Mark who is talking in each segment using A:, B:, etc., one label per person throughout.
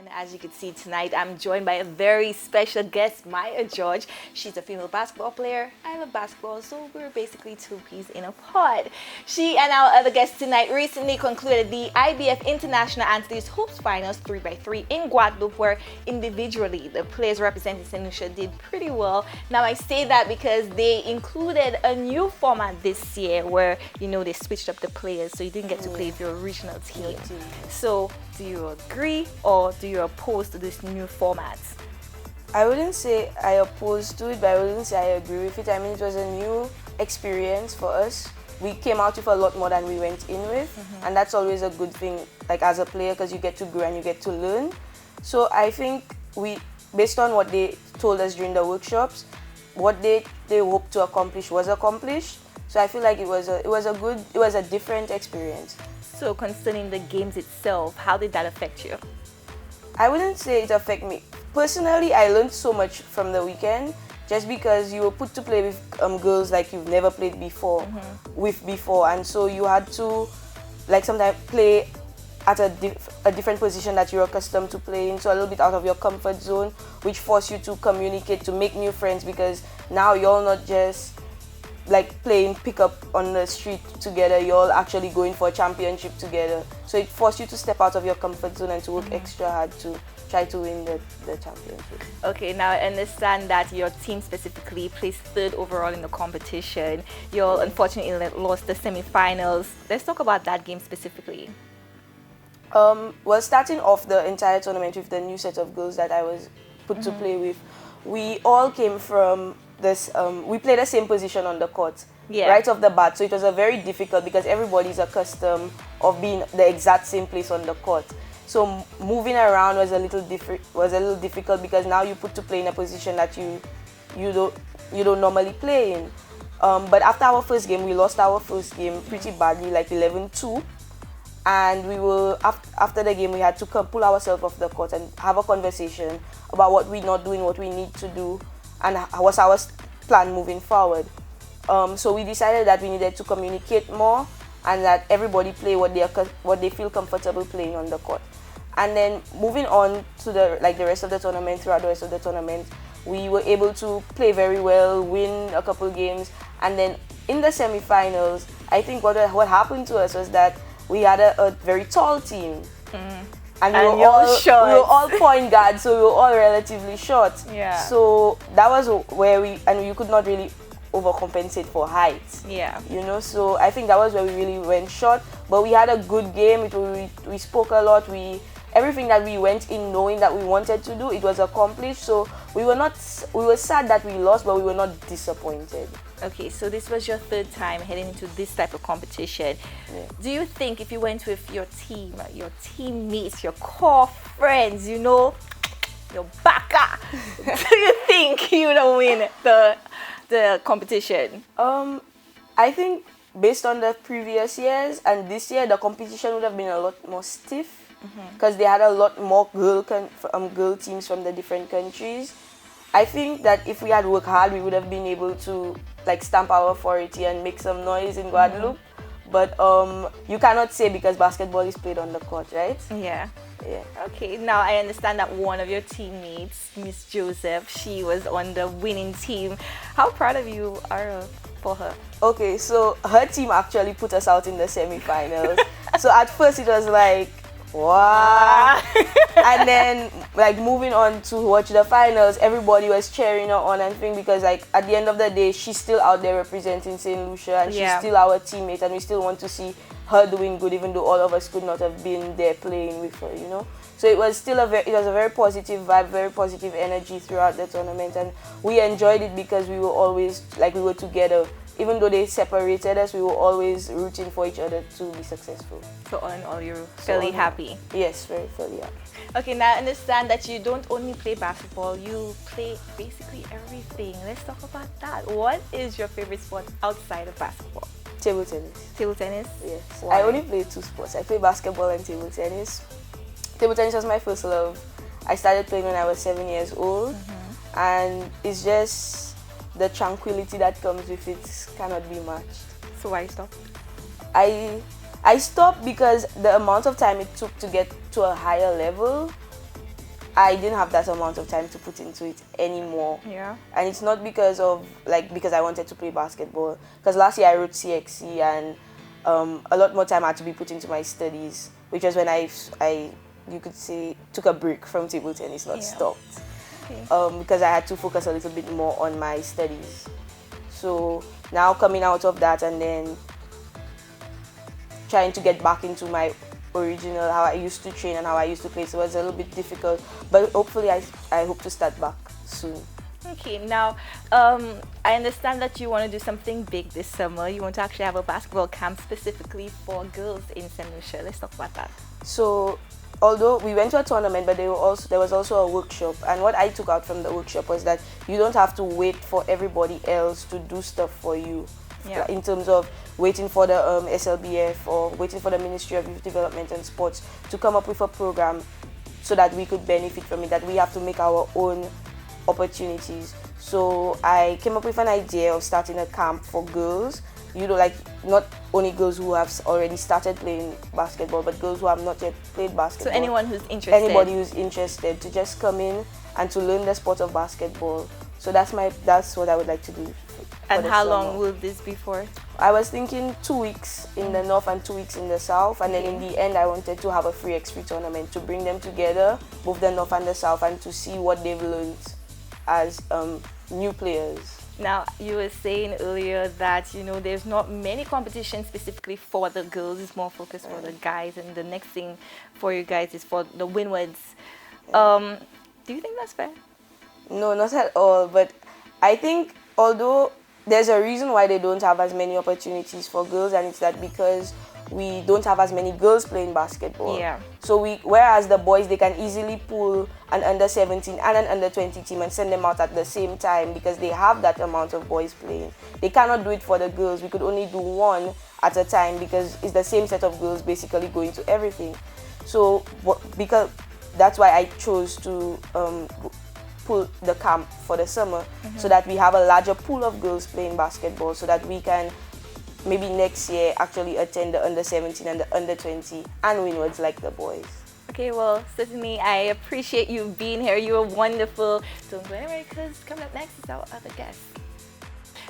A: And as you can see tonight, I'm joined by a very special guest, Mya George. She's a female basketball player. I love basketball, so we're basically two peas in a pod. She and our other guest tonight recently concluded the IBF International Antilles Hoops Finals 3x3 in Guadeloupe, where individually the players representing St. Lucia did pretty well. Now I say that because they included a new format this year where, they switched up the players, so you didn't get to play with your original team. So do you agree or do you oppose to this new format?
B: I wouldn't say I oppose to it, but I wouldn't say I agree with it. I mean, it was a new experience for us. We came out with a lot more than we went in with, and that's always a good thing, like as a player, because you get to grow and you get to learn. So I think based on what they told us during the workshops, what they hoped to accomplish was accomplished. So I feel like it was a different experience.
A: So concerning the games itself, how did that affect you?
B: I wouldn't say it affected me. Personally, I learned so much from the weekend just because you were put to play with girls like you've never played before, and so you had to sometimes play at a different position that you're accustomed to playing, so a little bit out of your comfort zone, which forced you to communicate, to make new friends, because now you're not just playing pickup on the street together, you're all actually going for a championship together. So it forced you to step out of your comfort zone and to work extra hard to try to win the championship.
A: Okay, now I understand that your team specifically placed third overall in the competition. You all unfortunately lost the semi-finals. Let's talk about that game specifically.
B: Well, starting off the entire tournament with the new set of girls that I was put to play with, we all came from this, we played the same position on the court, right off the bat. So it was a very difficult, because everybody's accustomed of being the exact same place on the court. So moving around was a little difficult, because now you put to play in a position that you don't normally play in. But after our first game, we lost our first game pretty badly, 11-2. And after the game, we had to pull ourselves off the court and have a conversation about what we're not doing, what we need to do, and what's our plan moving forward. So we decided that we needed to communicate more, and that everybody play what they feel comfortable playing on the court. And then moving on to the rest of the tournament, throughout the rest of the tournament, we were able to play very well, win a couple games, and then in the semi-finals, I think what happened to us was that we had a very tall team. And we were all point guards, so we were all relatively short.
A: Yeah.
B: So that was where you could not really overcompensate for height.
A: Yeah.
B: So I think that was where we really went short. But we had a good game. We spoke a lot. Everything that we went in knowing that we wanted to do, it was accomplished. So we were sad that we lost, but we were not disappointed.
A: Okay, so this was your third time heading into this type of competition. Yeah. Do you think if you went with your team, your teammates, your core friends, your backa, do you think you would win the competition?
B: I think based on the previous years and this year, the competition would have been a lot more stiff, because they had a lot more girl teams from the different countries. I think that if we had worked hard, we would have been able to stamp our authority and make some noise in Guadeloupe. But you cannot say, because basketball is played on the court, right?
A: Yeah. Okay, now I understand that one of your teammates, Miss Joseph, she was on the winning team. How proud of you are for her?
B: Okay, so her team actually put us out in the semi-finals. So at first it was wow. And then moving on to watch the finals, everybody was cheering her on and things, because at the end of the day, she's still out there representing St. Lucia, and she's still our teammate, and we still want to see her doing good, even though all of us could not have been there playing with her, So it was still a very positive vibe, very positive energy throughout the tournament, and we enjoyed it because we were always we were together. Even though they separated us, we were always rooting for each other to be successful.
A: So all in all, you're fairly happy?
B: Yes, very fairly happy.
A: Okay, now I understand that you don't only play basketball, you play basically everything. Let's talk about that. What is your favorite sport outside of basketball?
B: Table tennis.
A: Table tennis?
B: Yes.
A: Why?
B: I only play two sports. I play basketball and table tennis. Table tennis was my first love. I started playing when I was 7 years old, and it's just the tranquility that comes with it cannot be matched.
A: So why stop?
B: I stopped because the amount of time it took to get to a higher level I didn't have that amount of time to put into it anymore.
A: Yeah.
B: And it's not because of because I wanted to play basketball. Because last year I wrote CXC and a lot more time had to be put into my studies, which was when I you could say took a break from table tennis, not stopped. Okay. Because I had to focus a little bit more on my studies. So now coming out of that and then trying to get back into my original, how I used to train and how I used to play, so it was a little bit difficult, but hopefully I hope to start back soon.
A: Okay, now I understand that you want to do something big this summer. You want to actually have a basketball camp specifically for girls in St. Lucia. Let's talk about that.
B: So although we went to a tournament, but there was also a workshop, and what I took out from the workshop was that you don't have to wait for everybody else to do stuff for you. Yeah. In terms of waiting for the SLBF or waiting for the Ministry of Youth Development and Sports to come up with a program so that we could benefit from it, that we have to make our own opportunities. So I came up with an idea of starting a camp for girls, not only girls who have already started playing basketball, but girls who have not yet played basketball.
A: So anyone who's interested.
B: Anybody who's interested to just come in and to learn the sport of basketball. So that's what I would like to do.
A: And how long will this be for?
B: I was thinking 2 weeks in the north and 2 weeks in the south, and then in the end I wanted to have a free X3 tournament to bring them together, both the north and the south, and to see what they've learned as new players.
A: Now, you were saying earlier that there's not many competitions specifically for the girls, it's more focused for the guys, and the next thing for you guys is for the windwards. Do you think that's fair?
B: No, not at all, but I think although there's a reason why they don't have as many opportunities for girls, and it's that because we don't have as many girls playing basketball.
A: Yeah.
B: So whereas the boys, they can easily pull an under-17 and an under-20 team and send them out at the same time because they have that amount of boys playing. They cannot do it for the girls. We could only do one at a time because it's the same set of girls basically going to everything. So because that's why I chose to pull the camp for the summer, so that we have a larger pool of girls playing basketball, so that we can maybe next year actually attend the under-17 and the under-20 and windwards like the boys. Okay,
A: well, certainly I appreciate you being here. You were wonderful. Don't go anywhere because coming up next is our other guest.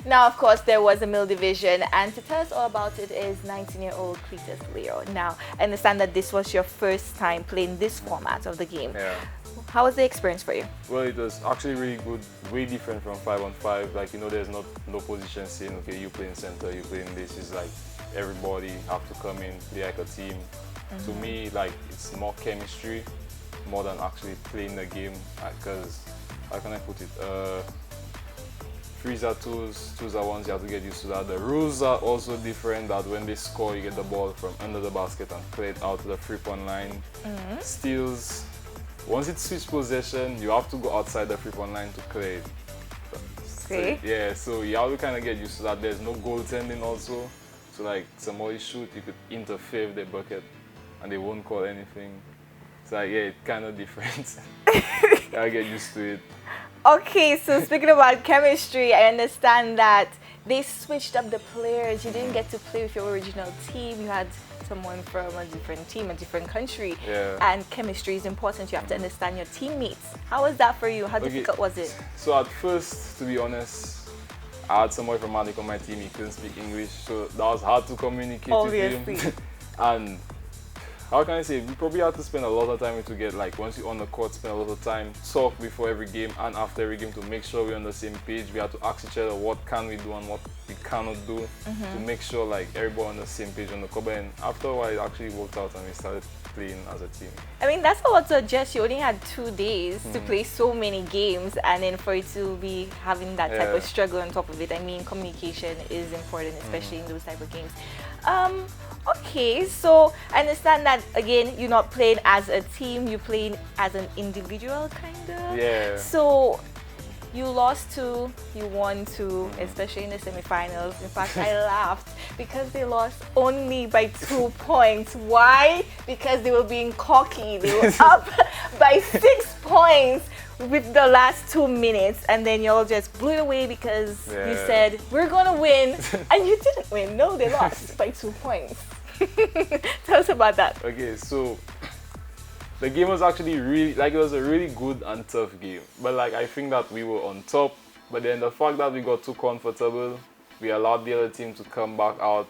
A: Now, of course, there was a male division, and to tell us all about it is 19-year-old Cletuson Leon. Now, I understand that this was your first time playing this format of the game.
C: Yeah.
A: How was the experience for you?
C: Well, it was actually really good, way different from 5-on-5. Like, there's no position saying, okay, you play in center, you play in this. It's like everybody have to come in, play like a team. To me, like, it's more chemistry, more than actually playing the game. Because, how can I put it? Threes are twos, twos are ones, you have to get used to that. The rules are also different, that when they score, you get the ball from under the basket and play it out to the three-point line. Steals. Once it's switch possession, you have to go outside the three-point line to clear it.
A: Okay.
C: So, yeah, so you have to kind of get used to that. There's no goaltending also. So like somebody shoot, you could interfere with the bucket and they won't call anything. So like, yeah, it's kind of different. I get used to it.
A: Okay, so speaking about chemistry, I understand that they switched up the players. You didn't get to play with your original team. You had someone from a different team, a different country.
C: Yeah.
A: And chemistry is important. You have to understand your teammates. How was that for you? How difficult was it?
C: So at first, to be honest, I had someone from Malik on my team. He couldn't speak English, so that was hard to communicate with him. And how can I say, we probably had to spend a lot of time to get, like, once you're on the court, spend a lot of time, talk before every game and after every game to make sure we're on the same page. We had to ask each other what can we do and what we cannot do to make sure, like, everybody on the same page on the court. And after a while, it actually worked out and we started playing as a team.
A: I mean, that's a lot to adjust. You only had 2 days to play so many games, and then for you to be having that type of struggle on top of it. I mean, communication is important, especially in those type of games. Okay, so I understand that, again, you're not playing as a team, you're playing as an individual, kind of.
C: Yeah.
A: So you lost 2, you won 2, especially in the semifinals. In fact, I laughed because they lost only by 2 points. Why? Because they were being cocky. They were up by 6 points with the last 2 minutes, and then y'all just blew it away because you said, we're gonna win, and you didn't win. No, they lost by 2 points. Tell us about that.
C: Okay, so the game was actually really, like, it was a really good and tough game. But like, I think that we were on top. But then the fact that we got too comfortable, we allowed the other team to come back out.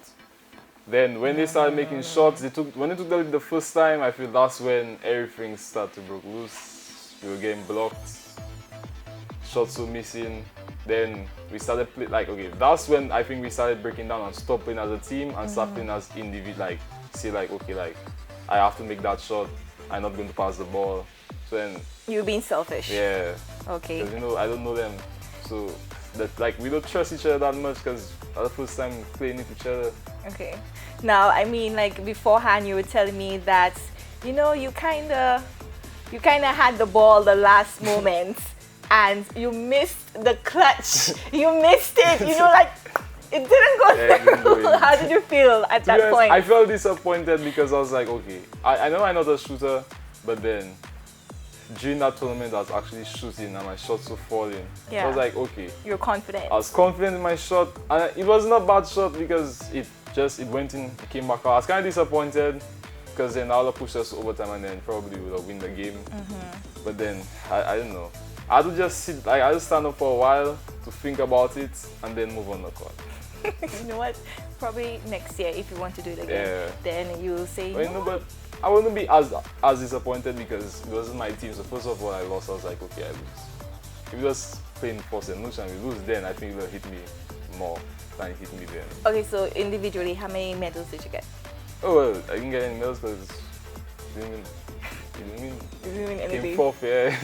C: Then when they started making shots, when they took the lead the first time, I feel that's when everything started to break loose. We were getting blocked, shots were missing. Then we started okay, that's when I think we started breaking down and stopping as a team and start playing as individual. Like, say like, okay, like I have to make that shot. I'm not going to pass the ball. So then
A: you're being selfish.
C: Yeah.
A: Okay.
C: Because I don't know them, so that like we don't trust each other that much because that's the first time playing with each other.
A: Okay. Now, I mean, like beforehand, you were telling me that you kind of had the ball the last moment, and you missed the clutch. You missed it. Like it didn't go through. How did you feel at that point?
C: I felt disappointed because I was like, okay, I know I'm not a shooter, but then during that tournament I was actually shooting and my shots were falling. Yeah. So I was like, okay.
A: You're confident.
C: I was confident in my shot, and it wasn't a bad shot because it went in, it came back out. I was kind of disappointed because then I would have pushed us overtime and then probably would have won the game. But then I don't know. I had to just sit, like I just stand up for a while to think about it and then move on the court.
A: You know what? Probably next year, if you want to do it again, then you will say.
C: Well, no, but I wouldn't be as disappointed because it wasn't my team. So first of all, I lost. I was like, okay, I lose. If it was playing for St. Lucian, we lose. Then I think it will hit me more than it hit me then.
A: Okay, so individually, how many medals did you get?
C: Oh well, I didn't get any medals because it didn't mean anything. Came fourth, yeah.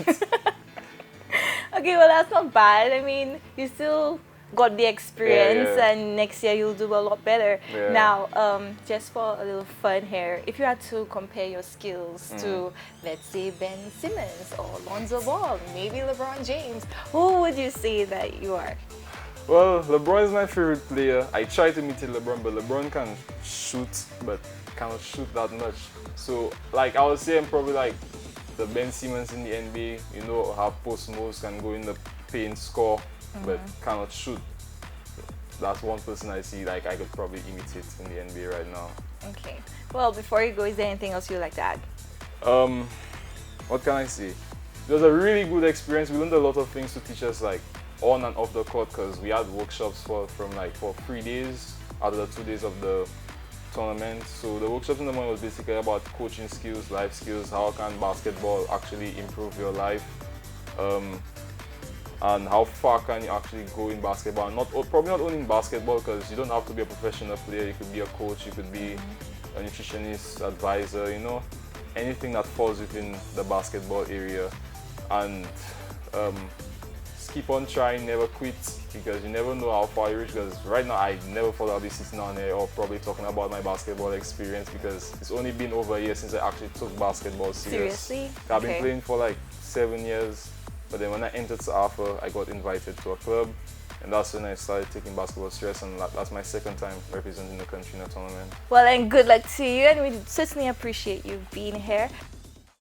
A: Okay, well that's not bad. I mean, you still got the experience, and next year you'll do a lot better. Yeah. Now, just for a little fun here, if you had to compare your skills to, let's say, Ben Simmons or Lonzo Ball, maybe LeBron James, who would you say that you are?
C: Well, LeBron is my favorite player. I try to imitate LeBron, but LeBron can shoot, but cannot shoot that much. So, like, I would say I'm probably like the Ben Simmons in the NBA, have post moves, can go in the paint, score, but cannot shoot. That's one person I see like I could probably imitate in the NBA right now.
A: Okay. Well, before you go, is there anything else you'd like to add?
C: What can I say? It was a really good experience. We learned a lot of things to teach us like on and off the court because we had workshops for 3 days out of the 2 days of the tournament. So the workshops in the morning was basically about coaching skills, life skills, how can basketball actually improve your life, and how far can you actually go in basketball. Probably not only in basketball because you don't have to be a professional player. You could be a coach, you could be a nutritionist, advisor, anything that falls within the basketball area. And just keep on trying, never quit, because you never know how far you reach. Because right now I never thought I'll be sitting on here or probably talking about my basketball experience because it's only been over a year since I actually took basketball serious.
A: Seriously?
C: I've been playing for like 7 years, but then when I entered SAFA, I got invited to a club, and that's when I started taking basketball serious, and that's my second time representing the country in a tournament.
A: Well, and good luck to you, and we certainly appreciate you being here.